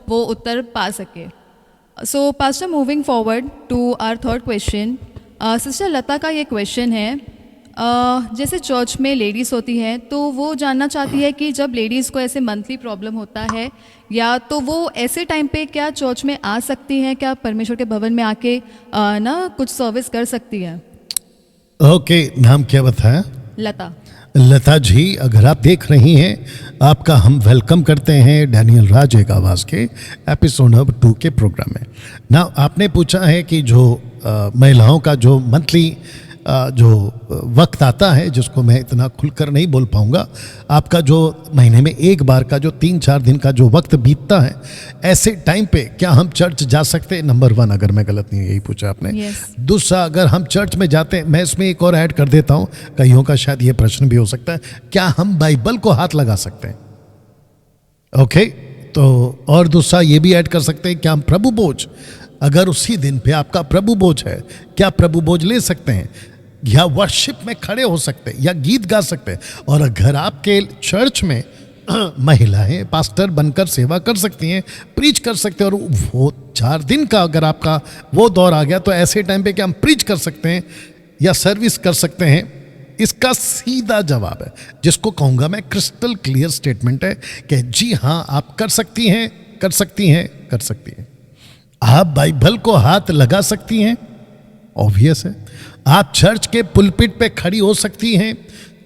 वो उत्तर पा सके। So pastor, moving forward to our third question, sister Lata का ये क्वेश्चन है, जैसे चर्च में लेडीज़ होती हैं तो वो जानना चाहती है कि जब लेडीज़ को ऐसे मंथली प्रॉब्लम होता है या तो वो ऐसे टाइम पे क्या चर्च में आ सकती हैं, क्या परमेश्वर के भवन में आके ना कुछ सर्विस कर सकती है? ओके, नाम क्या बताया? लता। लता जी, अगर आप देख रही हैं, आपका हम वेलकम करते हैं डैनियल राज एक आवाज़ के एपिसोड नंबर 2 के प्रोग्राम में। ना आपने पूछा है कि जो महिलाओं का जो मंथली जो वक्त आता है, जिसको मैं इतना खुलकर नहीं बोल पाऊंगा, आपका जो महीने में एक बार का जो 3-4 दिन का जो वक्त बीतता है, ऐसे टाइम पे क्या हम चर्च जा सकते हैं? नंबर 1, अगर मैं गलत नहीं, यही पूछा आपने। Yes. दूसरा, अगर हम चर्च में जाते हैं, मैं इसमें एक और ऐड कर देता हूँ, कईयों का शायद ये प्रश्न भी हो सकता है, क्या हम बाइबल को हाथ लगा सकते हैं? ओके, तो और दूसरा ये भी ऐड कर सकते हैं, क्या हम प्रभु भोज, अगर उसी दिन पे आपका प्रभु भोज है, क्या प्रभु भोज ले सकते हैं, या वर्शिप में खड़े हो सकते हैं, या गीत गा सकते हैं? और अगर आपके चर्च में महिलाएं पास्टर बनकर सेवा कर सकती हैं, प्रीच कर सकते हैं, और वो 4 दिन का अगर आपका वो दौर आ गया, तो ऐसे टाइम पे क्या हम प्रीच कर सकते हैं या सर्विस कर सकते हैं? इसका सीधा जवाब है, जिसको कहूँगा मैं क्रिस्टल क्लियर स्टेटमेंट है कि जी हाँ, आप कर सकती हैं, कर सकती हैं, कर सकती हैं। आप बाइबल को हाथ लगा सकती हैं, ऑब्वियस है। आप चर्च के पुलपिट पे खड़ी हो सकती हैं,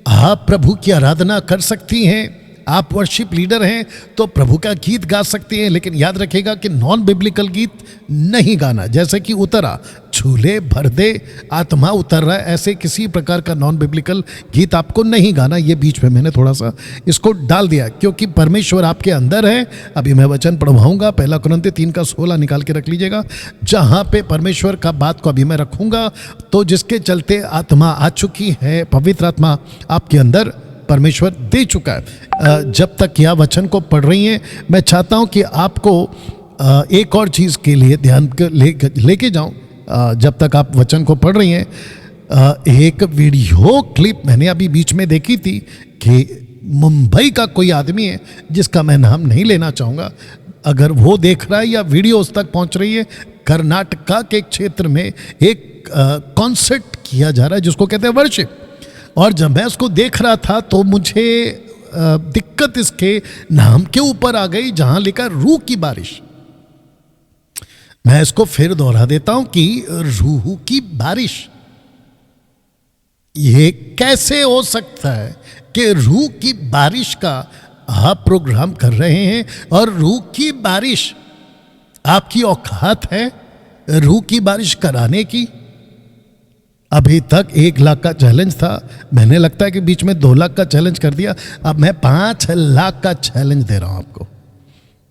आप प्रभु की आराधना कर सकती हैं, आप वर्शिप लीडर हैं तो प्रभु का गीत गा सकती हैं, लेकिन याद रखिएगा कि नॉन बिब्लिकल गीत नहीं गाना, जैसे कि उतरा, झूले भर दे, आत्मा उतर रहा है, ऐसे किसी प्रकार का नॉन बिब्लिकल गीत आपको नहीं गाना। ये बीच में मैंने थोड़ा सा इसको डाल दिया, क्योंकि परमेश्वर आपके अंदर है। अभी मैं वचन पढ़वाऊंगा, 1 कुरिन्थियों 3:16 निकाल के रख लीजिएगा, जहाँ पे परमेश्वर का बात को अभी मैं रखूंगा, तो जिसके चलते आत्मा आ चुकी है, पवित्र आत्मा आपके अंदर परमेश्वर दे चुका है। जब तक यह वचन को पढ़ रही हैं, मैं चाहता हूं कि आपको एक और चीज़ के लिए ध्यान लेके जाऊं। जब तक आप वचन को पढ़ रही हैं, एक वीडियो क्लिप मैंने अभी बीच में देखी थी कि मुंबई का कोई आदमी है, जिसका मैं नाम नहीं लेना चाहूँगा, अगर वो देख रहा है या वीडियो उस तक पहुँच रही है, कर्नाटका के क्षेत्र में एक कॉन्सर्ट किया जा रहा है जिसको कहते हैं वर्शिप। और जब मैं उसको देख रहा था तो मुझे दिक्कत इसके नाम के ऊपर आ गई, जहां लिखा रूह की बारिश। मैं इसको फिर दोहरा देता हूं कि रूह की बारिश, ये कैसे हो सकता है कि रूह की बारिश का आप प्रोग्राम कर रहे हैं और रूह की बारिश आपकी औकात है रूह की बारिश कराने की? अभी तक 1 लाख का चैलेंज था, मैंने लगता है कि बीच में 2 लाख का चैलेंज कर दिया, अब मैं 5 लाख का चैलेंज दे रहा हूं आपको।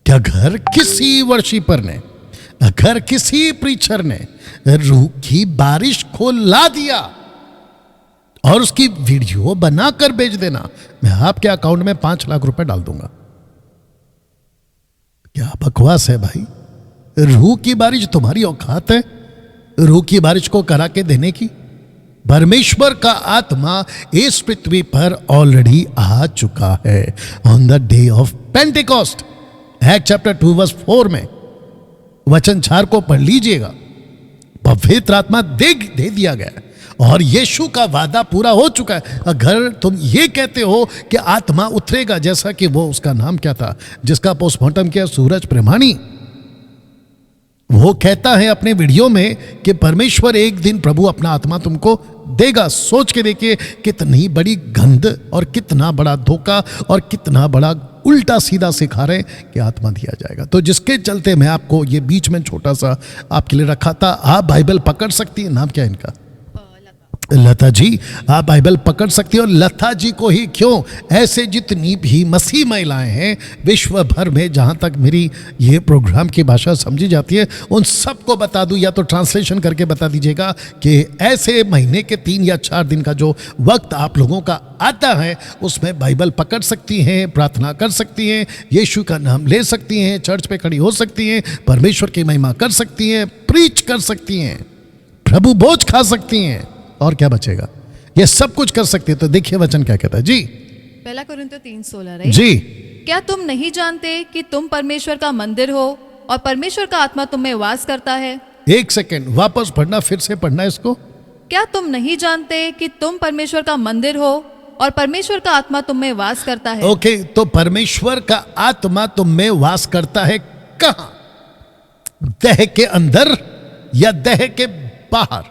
कि अगर किसी वर्शिपर ने, अगर किसी प्रीचर ने रूह की बारिश को ला दिया और उसकी वीडियो बनाकर भेज देना, मैं आपके अकाउंट में 5 लाख रुपए डाल दूंगा। क्या बकवास है भाई? रूह की बारिश तुम्हारी औकात है रूह की बारिश को करा के देने की? परमेश्वर का आत्मा इस पृथ्वी पर ऑलरेडी आ चुका है on the day of Pentecost. Act chapter 2:4 में वचन 4 को पढ़ लीजिएगा। पवित्र आत्मा दे दिया गया और यीशु का वादा पूरा हो चुका है। अगर तुम ये कहते हो कि आत्मा उतरेगा, जैसा कि वो उसका नाम क्या था जिसका पोस्टमार्टम किया, सूरज प्रेमानी, वो कहता है अपने वीडियो में कि परमेश्वर एक दिन प्रभु अपना आत्मा तुमको देगा। सोच के देखिए कितनी बड़ी गंध और कितना बड़ा धोखा और कितना बड़ा उल्टा सीधा सिखा रहे हैं कि आत्मा दिया जाएगा। तो जिसके चलते मैं आपको ये बीच में छोटा सा आपके लिए रखा था। आप बाइबल पकड़ सकती हैं, नाम क्या है इनका? लता जी, आप बाइबल पकड़ सकती हो। लता जी को ही क्यों, ऐसे जितनी भी मसीह महिलाएं हैं विश्व भर में, जहां तक मेरी ये प्रोग्राम की भाषा समझी जाती है, उन सबको बता दूं, या तो ट्रांसलेशन करके बता दीजिएगा कि ऐसे महीने के 3 या 4 दिन का जो वक्त आप लोगों का आता है, उसमें बाइबल पकड़ सकती हैं, प्रार्थना कर सकती हैं, यीशु का नाम ले सकती हैं, चर्च पे खड़ी हो सकती हैं, परमेश्वर की महिमा कर सकती हैं, प्रीच कर सकती हैं, प्रभु भोज खा सकती हैं, और क्या बचेगा? ये सब कुछ कर सकती है। तो देखिए वचन क्या कहता है जी। 1 कुरिन्थियों 3:16 राइट जी। क्या तुम नहीं जानते कि तुम परमेश्वर का मंदिर हो और परमेश्वर का आत्मा तुम में वास करता है? एक सेकेंड, वापस पढ़ना, फिर से पढ़ना इसको। क्या तुम नहीं जानते कि तुम परमेश्वर का मंदिर हो और परमेश्वर का आत्मा तुम में वास करता है? ओके, तो परमेश्वर का आत्मा तुम में वास करता है कहां? देह के अंदर या देह के बाहर?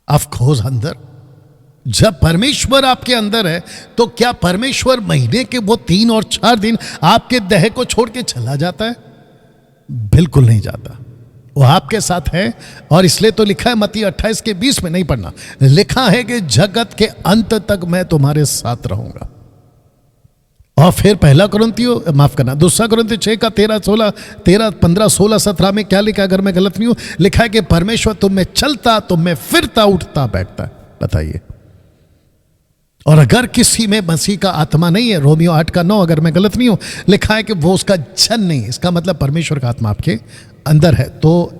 ऑफ कोर्स अंदर। जब परमेश्वर आपके अंदर है तो क्या परमेश्वर महीने के वो 3 और 4 दिन आपके देह को छोड़ के चला जाता है? बिल्कुल नहीं जाता, वो आपके साथ है। और इसलिए तो लिखा है मत्ती 28:20 में, नहीं पढ़ना, लिखा है कि जगत के अंत तक मैं तुम्हारे साथ रहूंगा। और फिर पहला कुरिन्थियों, माफ करना, दूसरा कुरिन्थियों 6:13-15-16-17 में क्या लिखा, अगर मैं गलत नहीं हूं, लिखा है कि परमेश्वर तुम में चलता, तुम में फिरता, उठता बैठता है। बताइए। और अगर किसी में मसीह का आत्मा नहीं है, रोमियो 8:9, अगर मैं गलत नहीं हूं, लिखा है कि वो उसका जन नहीं। इसका मतलब परमेश्वर का आत्मा आपके अंदर है। तो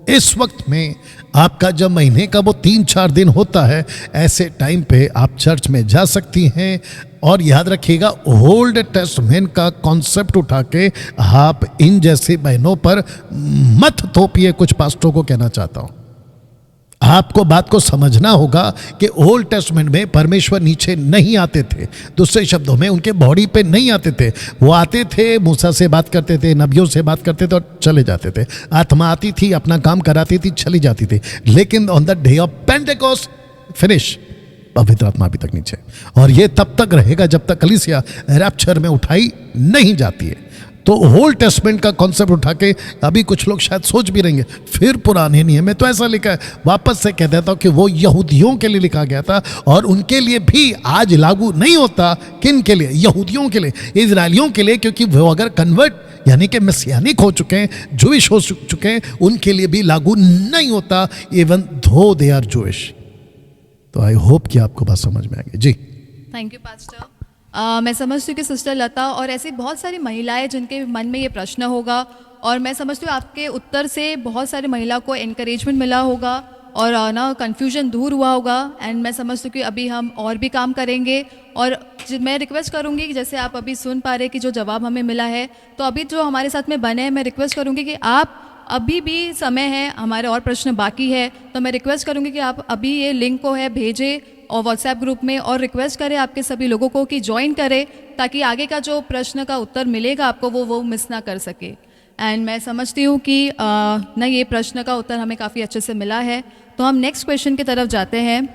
इस वक्त में आपका जब महीने का वो 3-4 दिन होता है, ऐसे टाइम पे आप चर्च में जा सकती हैं। और याद रखिएगा, ओल्ड टेस्टमेंट का कॉन्सेप्ट उठा के आप इन जैसी बहनों पर मत थोपिए। कुछ पास्टरों को कहना चाहता हूं, आपको बात को समझना होगा कि ओल्ड टेस्टमेंट में परमेश्वर नीचे नहीं आते थे। दूसरे शब्दों में, उनके बॉडी पे नहीं आते थे। वो आते थे, मूसा से बात करते थे, नबियों से बात करते थे और चले जाते थे। आत्मा आती थी, अपना काम कराती थी, चली जाती थी। लेकिन on the day of Pentecost finish, पवित्र आत्मा अभी तक नीचे। और ये तब तक रहेगा जब तक कलीसिया रैप्चर में उठाई नहीं जाती है। तो ओल्ड टेस्टमेंट का कॉन्सेप्ट उठा के अभी कुछ लोग शायद सोच भी रहेंगे फिर पुराने नियम में तो ऐसा लिखा है। वापस से कह देता हूं कि वो यहूदियों के लिए लिखा गया था और उनके लिए भी आज लागू नहीं होता। किन के लिए? यहूदियों के लिए, इजरायलियों के लिए, क्योंकि वो अगर कन्वर्ट यानी कि मसीहानिक हो चुके हैं, जूइश हो चुके हैं, उनके लिए भी लागू नहीं होता, even though they are Jewish. तो आई होप कि आपको बात समझ में आ गई। जी, थैंक यू पास्टर। मैं समझती हूँ कि सिस्टर लता और ऐसी बहुत सारी महिलाएं जिनके मन में ये प्रश्न होगा, और मैं समझती हूँ आपके उत्तर से बहुत सारी महिला को एनकरेजमेंट मिला होगा और ना कन्फ्यूजन दूर हुआ होगा। एंड मैं समझती हूँ कि अभी हम और भी काम करेंगे। और मैं रिक्वेस्ट करूँगी कि जैसे आप अभी सुन पा रहे कि जो जवाब हमें मिला है, तो अभी जो हमारे साथ में बने हैं, मैं रिक्वेस्ट करूँगी कि आप अभी भी समय है, हमारे और प्रश्न बाकी है, तो मैं रिक्वेस्ट करूँगी कि आप अभी ये लिंक को है भेजें और व्हाट्सएप ग्रुप में, और रिक्वेस्ट करें आपके सभी लोगों को कि ज्वाइन करें, ताकि आगे का जो प्रश्न का उत्तर मिलेगा आपको वो मिस ना कर सके। एंड मैं समझती हूँ कि ना ये प्रश्न का उत्तर हमें काफ़ी अच्छे से मिला है। तो हम नेक्स्ट क्वेश्चन की तरफ जाते हैं।